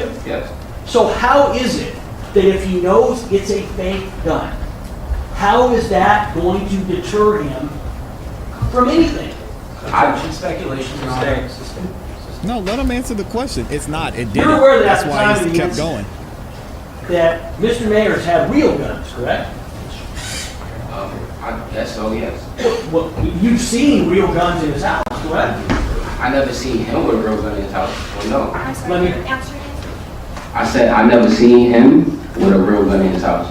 to? Yes. So how is it that if he knows it's a fake gun, how is that going to deter him from anything? Speculation. No, let him answer the question. It's not. It didn't. You're aware that That's at the why time of he the kept incident, going. that Mr. Mayers had real guns, correct? I guess so, yes. Well, you've seen real guns in his house, correct? I never seen him with a real gun in his house. Well, no. I'm sorry, Let me- your answer is? I said I never seen him with a real gun in his house.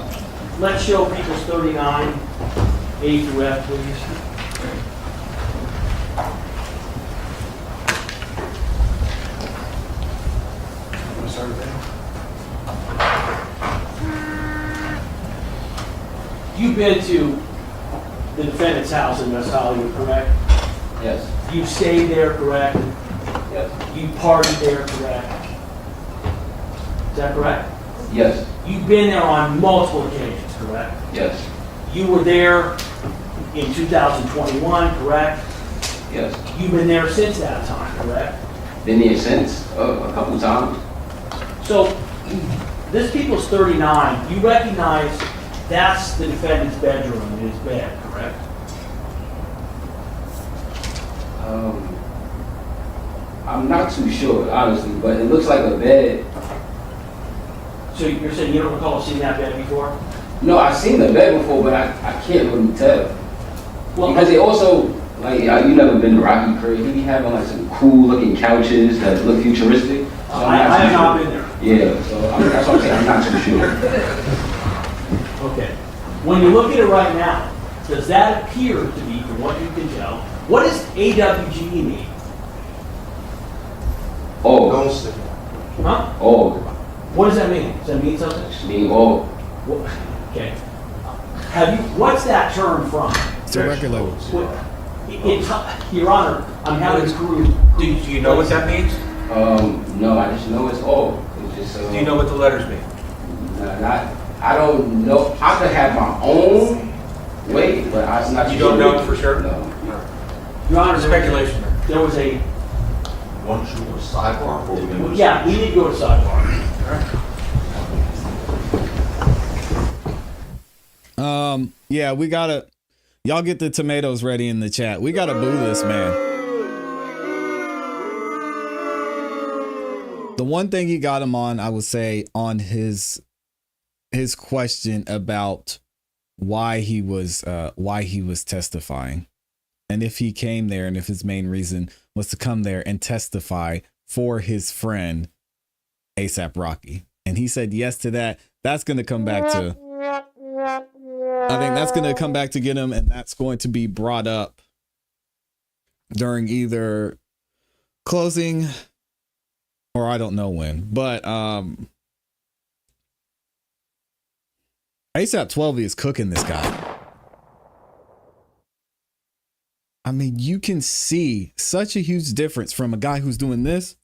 Let's show people's 39, A through F, please. You've been to the defendant's house in West Hollywood, correct? Yes. You stayed there, correct? Yes. You partied there, correct? Is that correct? Yes. You've been there on multiple occasions, correct? Yes. You were there in 2021, correct? Yes. You've been there since that time, correct? Been there since a couple times. So, this people's 39, you recognize that's the defendant's bedroom and his bed, correct? I'm not too sure, honestly, but it looks like a bed. So you're saying you don't recall seeing that bed before? No, I've seen the bed before, but I can't really tell. Well, Because it also, like, you never been to Rocky Crib. He be having like some cool looking couches that look futuristic. So I have not been there. Yeah, so that's what I'm saying. I'm not too sure. Okay. When you look at it right now, does that appear to be, from what you can tell, what does AWGE mean? Oh, Huh? oh, What does that mean? Does that mean something? mean oh. Okay. Have you, what's that term from? It's a record label. Your Honor, I'm having to prove. Do you know what that means? No, I just know it's oh. It's just Do you know what the letters mean? I don't know. I could have my own way, but I'm not. You don't know for sure? No. Your Honor, Speculation. there was a, One shoot or sidebar before we go to yeah, we need to go to sidebar. Yeah, we gotta. Y'all get the tomatoes ready in the chat. We gotta boo this man. The one thing he got him on, I would say, on his question about why he was testifying, and if he came there, and if his main reason was to come there and testify for his friend ASAP Rocky, and he said yes to that. That's gonna come back to. I think that's going to come back to get him, and that's going to be brought up during either closing or I don't know when. But ASAP Twelvyy is cooking this guy. I mean, you can see such a huge difference from a guy who's doing this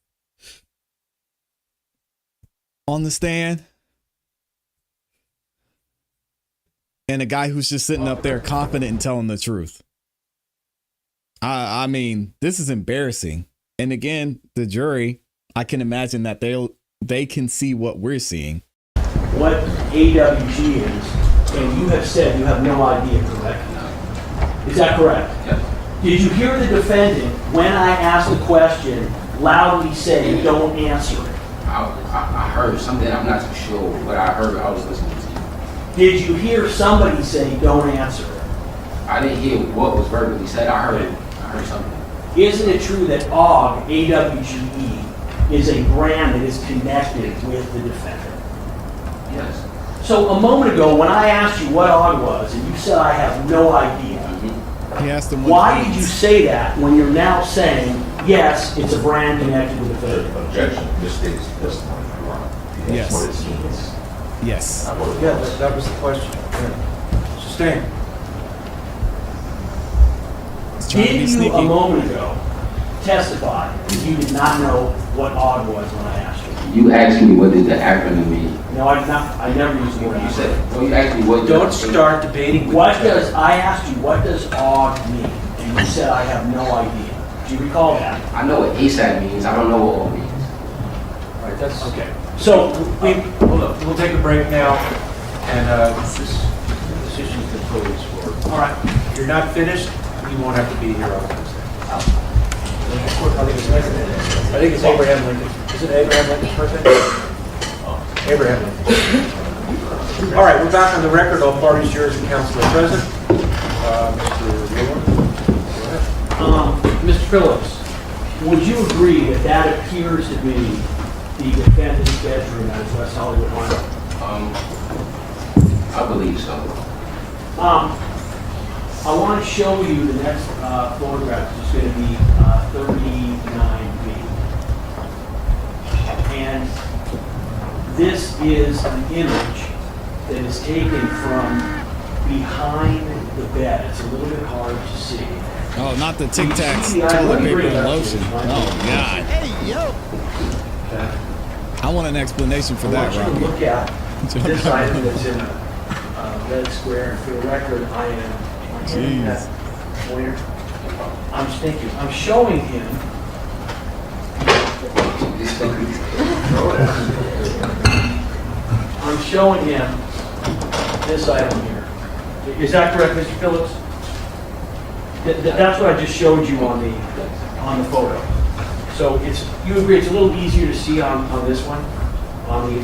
on the stand and a guy who's just sitting up there confident and telling the truth. I mean, this is embarrassing. And again, the jury, I can imagine that they can see what we're seeing. What AWG is, and you have said you have no idea, correct? No. Is that correct? Yes. Did you hear the defendant, when I asked the question, loudly say, don't answer it? I heard something. I'm not too sure what I heard. I was listening to. Did you hear somebody say, don't answer it? I didn't hear what was verbally said. I heard something. Isn't it true that AWG, AWGE, is a brand that is connected with the defendant? Yes. So a moment ago, when I asked you what AWG was, and you said I have no idea, He asked him why did you say that when you're now saying, yes, it's a brand connected with the defendant? objection, this states testimony, Your Honor. Yes. That's what it means. Yes. Not what it Yeah, was. that was the question. Yeah. Sustain. He's trying to be Did you, sneaky. a moment ago, testify that you did not know what AWG was when I asked you? You asked me what did the acronym mean. No, I never used the word You AWG. said, well, you asked me what. Don't start debating with What each other. does, I asked you, what does AWG mean? And you said, I have no idea. Do you recall that? I know what ASAP means. I don't know what all means. All right, right, that's, Okay. So, hold up, we'll take a break now, and this issue's been posed for. all right. If you're not finished, you won't have to be here on Wednesday. I think it's Abraham Lincoln. Is it Abraham Lincoln's birthday? Abraham Lincoln. All right, we're back on the record. All parties, jurors, and counsel are present. Mr. Moore, go ahead. Mr. Phillips, would you agree that that appears to be the defendant's bedroom at West Hollywood Mall? I believe so. I want to show you the next photograph, which is going to be 39B. And this is an image that is taken from behind the bed. It's a little bit hard to see. Oh, not the Tic Tacs, Yeah, toilet let me paper, bring it and up lotion. here. Oh, God. I want an explanation for I that, want you to Rocky. look at this item that's in a red square, and for the record, I am handing that pointer. I'm thinking, I'm showing him. I'm showing him this item here. Is that correct, Mr. Phillips? That's what I just showed you on the photo. So you agree it's a little easier to see on this one, on the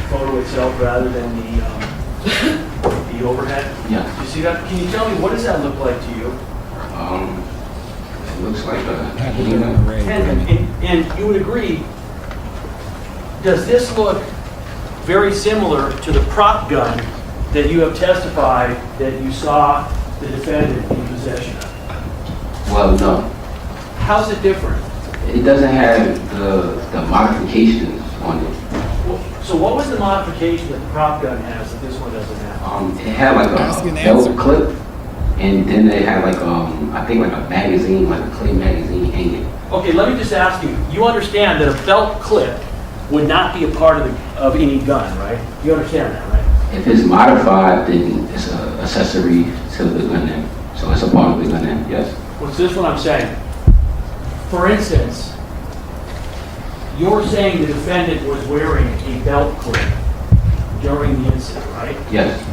photo itself rather than the overhead? Yeah. You see that? Can you tell me, what does that look like to you? It looks like a And you would agree, does this look very similar to the prop gun that you have testified that you saw the defendant in possession of? Well, no. How's it different? It doesn't have the modifications on it. So what was the modification that the prop gun has that this one doesn't have? It had like Ask a and belt answer. clip, and then they had like I think like a magazine, like a clay magazine hanging. Okay, let me just ask you, you understand that a belt clip would not be a part of any gun, right? You understand that, right? If it's modified, then it's an accessory to the gun name. So it's a part of the gun name, yes. Well, so this is what I'm saying. For instance, you're saying the defendant was wearing a belt clip during the incident, right? Yes.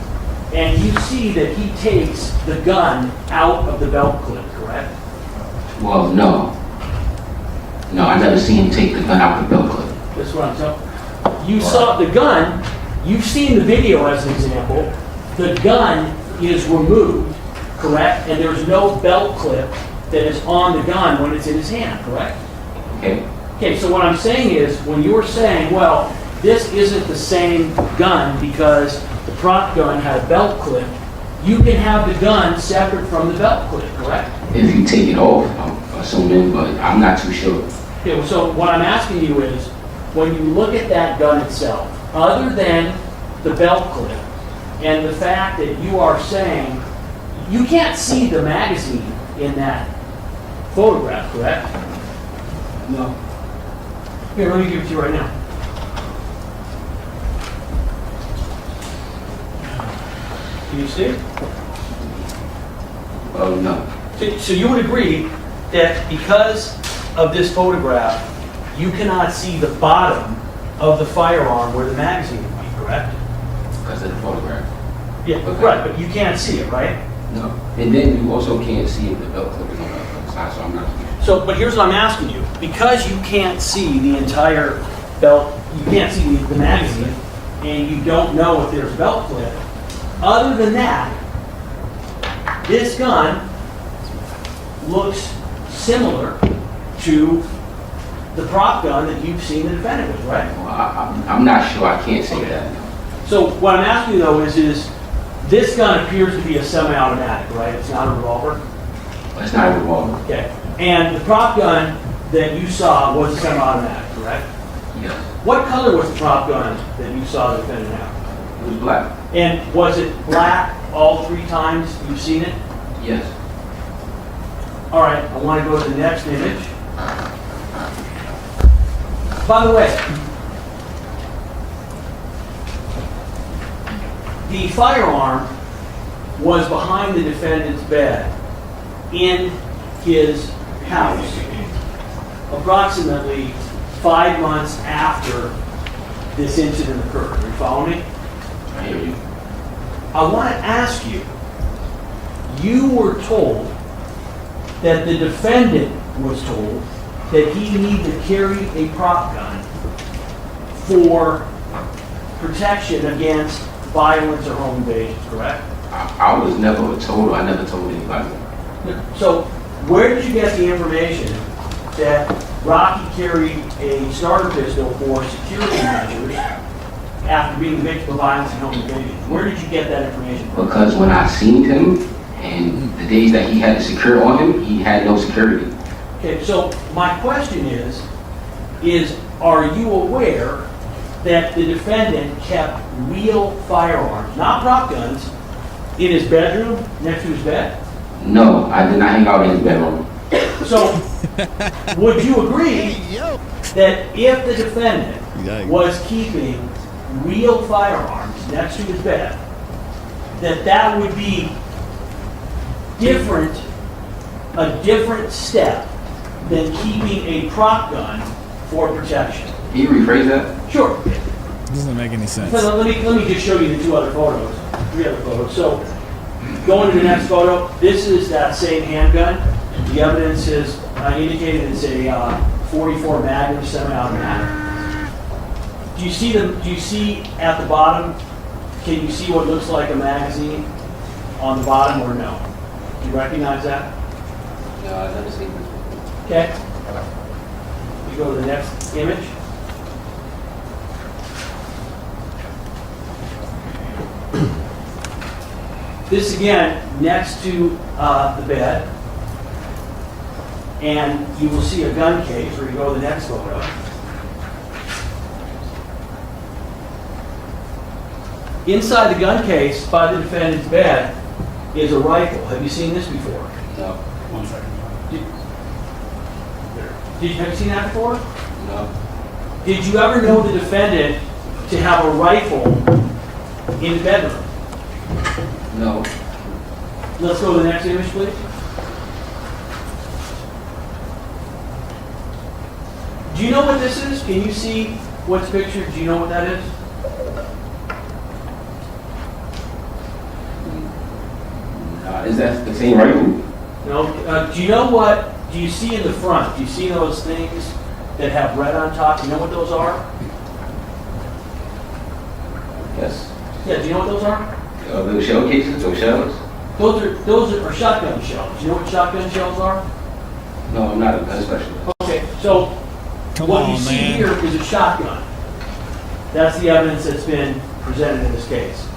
And you see that he takes the gun out of the belt clip, correct? Well, no. No, I never seen him take the gun out the belt clip. That's what I'm telling you. You saw the gun, you've seen the video as an example. The gun is removed, correct? And there's no belt clip that is on the gun when it's in his hand, correct? Okay. Okay, so what I'm saying is, when you're saying, well, this isn't the same gun because the prop gun had a belt clip, you can have the gun separate from the belt clip, correct? If you take it off, I'm assuming, but I'm not too sure. Okay, so what I'm asking you is, when you look at that gun itself, other than the belt clip, and the fact that you are saying, you can't see the magazine in that photograph, correct? No. Here, let me give it to you right now. Can you see it? Oh, no. So you would agree that because of this photograph, you cannot see the bottom of the firearm where the magazine would be, correct? Because of the photograph. Yeah, Okay. right, but you can't see it, right? No. And then you also can't see if the belt clip is on the other side, so I'm not too sure. So, but here's what I'm asking you. Because you can't see the entire belt, you can't see the magazine, and you don't know if there's a belt clip, other than that, this gun looks similar to the prop gun that you've seen the defendant with, right? Well, I'm not sure. I can't say that. So what I'm asking you though is this gun appears to be a semi-automatic, right? It's not a revolver? It's not a revolver. Okay. And the prop gun that you saw was a semi-automatic, correct? Yes. What color was the prop gun that you saw the defendant have? It was black. And was it black all 3 times you've seen it? Yes. All right, I want to go to the next image. By the way, the firearm was behind the defendant's bed in his house, approximately 5 months after this incident occurred. Are you following me? I hear you. I want to ask you, you were told that the defendant was told that he needed to carry a prop gun for protection against violence or home invasions, correct? I was never told, I never told anybody. So where did you get the information that Rocky carried a starter pistol for security measures after being the victim of violence and home invasion? Where did you get that information from? Because when I seen him, and the days that he had to secure on him, he had no security. Okay, so my question is are you aware that the defendant kept real firearms, not prop guns, in his bedroom next to his bed? No, I did not hang out in his bedroom. So, would you agree that if the defendant Yikes. was keeping real firearms next to his bed, that would be a different step than keeping a prop gun for protection? Can you rephrase that? Sure. Doesn't make any sense. So let me just show you the 3 other photos. So, going to the next photo, this is that same handgun. The evidence is indicated it's a 44 Magnum semi-automatic. Do you see at the bottom? Can you see what looks like a magazine on the bottom, or no? Do you recognize that? No, I've never seen this. Okay. You go to the next image. This again, next to the bed, and you will see a gun case, where you go to the next photo. Inside the gun case, by the defendant's bed, is a rifle. Have you seen this before? No. 1 second. Have you seen that before? No. Did you ever know the defendant to have a rifle in the bedroom? No. Let's go to the next image, please. Do you know what this is? Can you see what's pictured? Do you know what that is? Is that the same rifle? No. Do you know what? Do you see in the front? Do you see those things that have red on top? Do you know what those are? Yes. Yeah. Do you know what those are? Those shell cases, those shells? Those are shotgun shells. Do you know what shotgun shells are? No, I'm not a gun specialist. Okay. So Come what on, you see man. here is a shotgun. That's the evidence that's been presented in this case.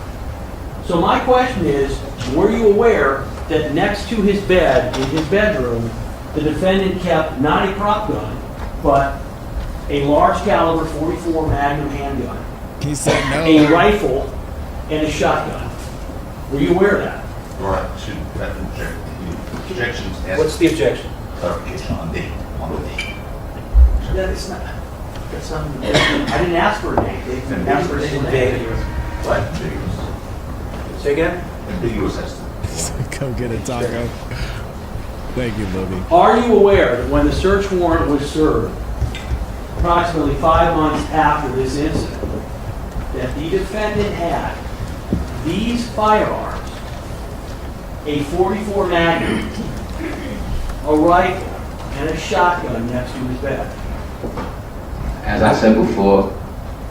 So my question is, were you aware that next to his bed, in his bedroom, the defendant kept not a prop gun, but a large caliber 44 Magnum handgun, He said a no. rifle, and a shotgun? Were you aware of that? All right, should that objections asked What's the objection? clarification on the date. That's not, I didn't ask for a date. They asked for a single date. Right, ambiguous. Say again? Ambiguous as to. Go get a taco. Thank you, Libby. Are you aware that when the search warrant was served, approximately 5 months after this incident, that the defendant had these firearms, a 44 Magnum, a rifle, and a shotgun next to his bed? As I said before,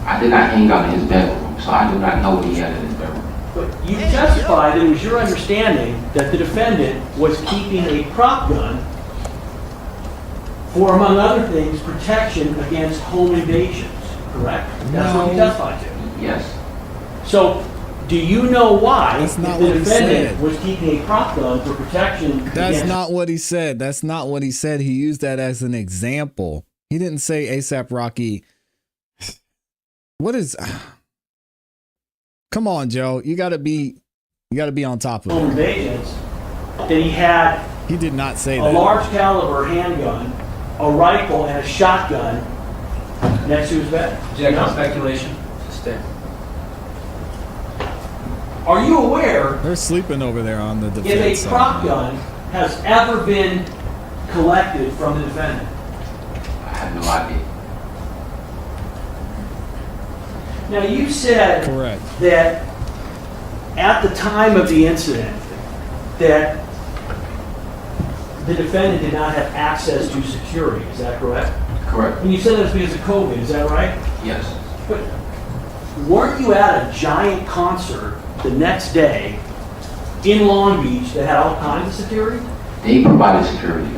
I did not hang out in his bedroom, so I do not know what he had in his bedroom. But you testified that it was your understanding that the defendant was keeping a prop gun for, among other things, protection against home invasions, correct? That's what you No. testified to. Yes. So, do you know why That's not the what he defendant said. was keeping a prop gun for protection That's against... not what he said. That's not what he said. He used that as an example. He didn't say ASAP Rocky. What is? Come on, Joe. You gotta be on top of home it. invasions, that he had He did not say a that. large caliber handgun, a rifle, and a shotgun next to his bed. Jack, on speculation. Stay. Are you aware They're sleeping over there on the if defense a side. prop gun has ever been collected from the defendant? I have no idea. Now, you said Correct. that at the time of the incident, that the defendant did not have access to security, is that correct? Correct. And you said that's because of COVID, is that right? Yes. But weren't you at a giant concert the next day in Long Beach that had all kinds of security? They provided security.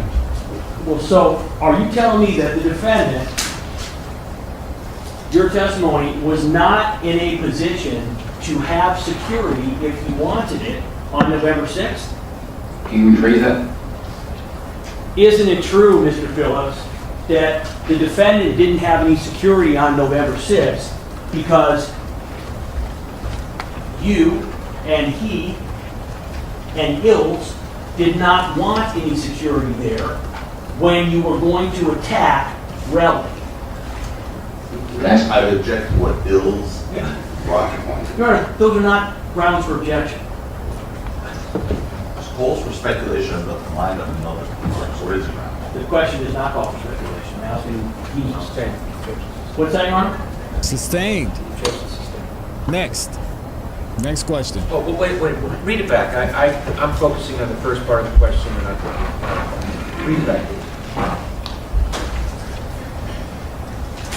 Well, so are you telling me that the defendant, your testimony, was not in a position to have security if he wanted it on November 6th? Can you rephrase that? Isn't it true, Mr. Phillips, that the defendant didn't have any security on November 6th because you and he and Ills did not want any security there when you were going to attack Relly? That's I would object to what Bill's rocket wanted. No, those are not grounds for objection. Calls for speculation about the mind of another. What is it now? The question is not called for speculation. I'm asking you. What's that, Your Honor? Sustained. Next. Next question. Oh, well, wait, read it back. I'm focusing on the first part of the question, and read it back.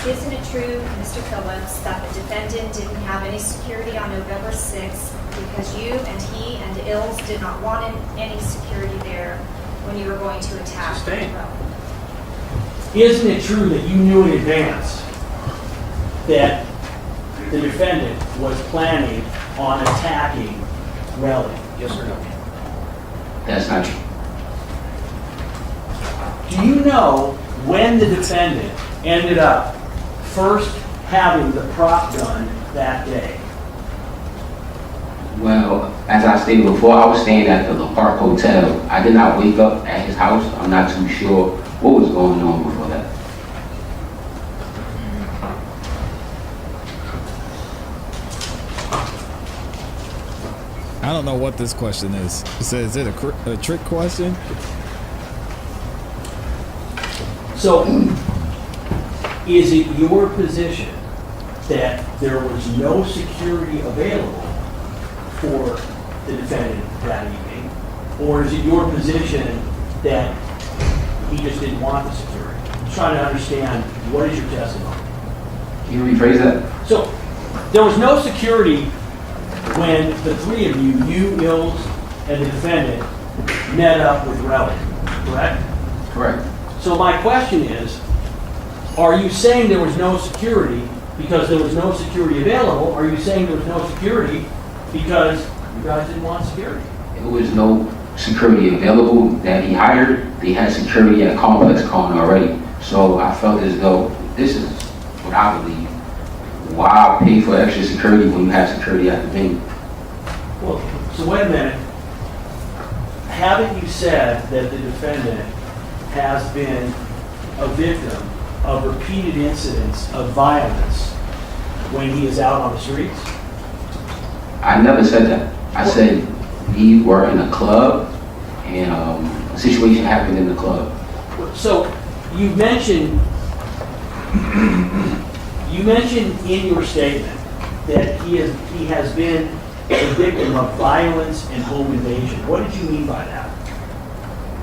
Isn't it true, Mr. Phillips, that the defendant didn't have any security on November 6th because you and he and Ills did not want any security there when you were going to attack Sustained. Relly? Isn't it true that you knew in advance that the defendant was planning on attacking Relly? Yes or no? That's not true. Do you know when the defendant ended up first having the prop gun that day? Well, as I stated before, I was staying at the La Park Hotel. I did not wake up at his house. I'm not too sure what was going on before that. I don't know what this question is. It says, is it a trick question? So, is it your position that there was no security available for the defendant that evening? Or is it your position that he just didn't want the security? I'm trying to understand, what is your testimony? Can you rephrase that? So, there was no security when the three of you, Ills, and the defendant, met up with Relly, correct? Correct. So my question is, are you saying there was no security because there was no security available? Or are you saying there was no security because you guys didn't want security? There was no security available that he hired. They had security at Complex Con already. So I felt as though this is what I believe. Why pay for extra security when you have security at the venue? Well, so wait a minute. Haven't you said that the defendant has been a victim of repeated incidents of violence when he is out on the streets? I never said that. I said we were in a club and a situation happened in the club. So you mentioned in your statement that he has been a victim of violence and home invasion. What did you mean by that?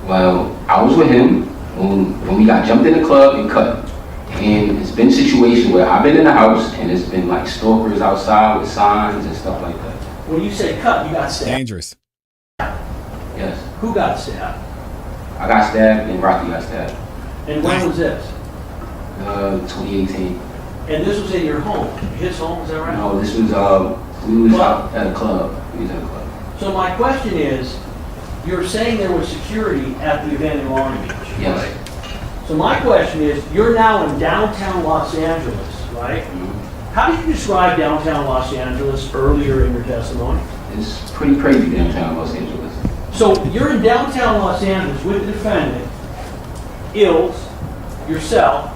Well, I was with him when we got jumped in the club and cut. And it's been a situation where I've been in the house and it's been like stalkers outside with signs and stuff like that. When you say cut, you got stabbed. Dangerous. Yes. Who got stabbed? I got stabbed and Rocky got stabbed. And when was this? 2018. And this was in your home, his home, is that right? No, this was, we was out at a club. We was at a club. So my question is, you're saying there was security at the event in Long Beach, Yes. right? So my question is, you're now in downtown Los Angeles, right? How did you describe downtown Los Angeles earlier in your testimony? It's pretty crazy downtown Los Angeles. So you're in downtown Los Angeles with the defendant, Ills, yourself,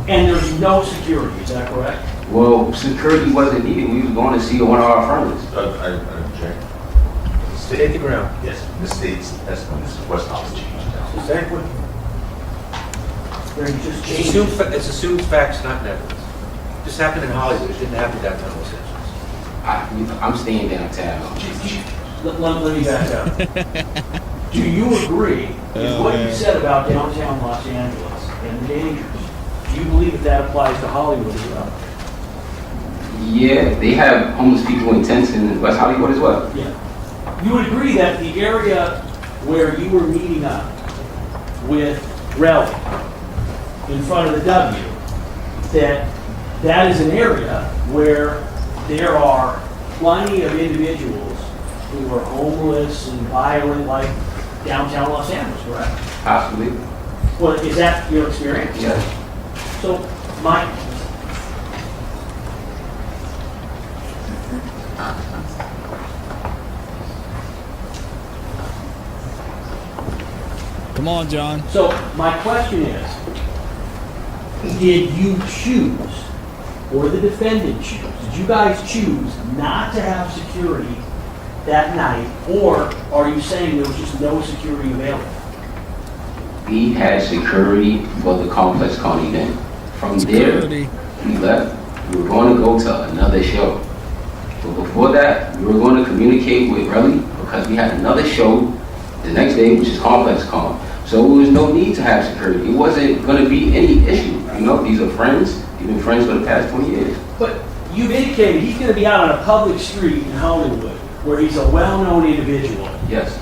and there's no security, is that correct? Well, security wasn't needed. We was going to see one of our friends. I object. Take the ground. Yes, misstates testimony. This is West Hollywood. There you just It's changed. assumed facts, not evidence. This happened in Hollywood, it didn't happen downtown Los Angeles. I'm staying downtown. Let me back up. Do you agree with what you said about downtown Los Angeles and the dangers? Do you believe that that applies to Hollywood as well? Yeah, they have homeless people in tents in West Hollywood as well. Yeah. You would agree that the area where you were meeting up with Relly in front of the W, that is an area where there are plenty of individuals who are homeless and violent like downtown Los Angeles, correct? Possibly. Well, is that your experience? Yes. So, Mike, Come on, John. so my question is, did you choose, or the defendant choose, did you guys choose not to have security that night, or are you saying there was just no security available? We had security for the complex con event. From Security. there, we left. We were going to go to another show. But before that, we were going to communicate with Relly because we had another show the next day, which is complex con. So there was no need to have security. It wasn't going to be any issue. You know, these are friends. We've been friends for the past 20 years. But you've indicated he's going to be out on a public street in Hollywood where he's a well-known individual. Yes.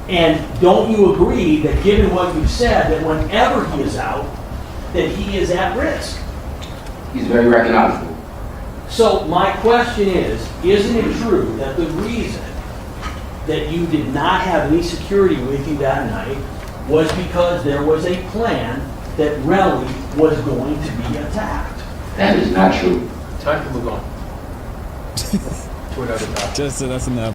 And don't you agree that given what you've said, that whenever he is out, that he is at risk? He's very recognizable. So my question is, isn't it true that the reason that you did not have any security with you that night was because there was a plan that Relly was going to be attacked? That is not true. Time to move on. To another topic. Just that's enough.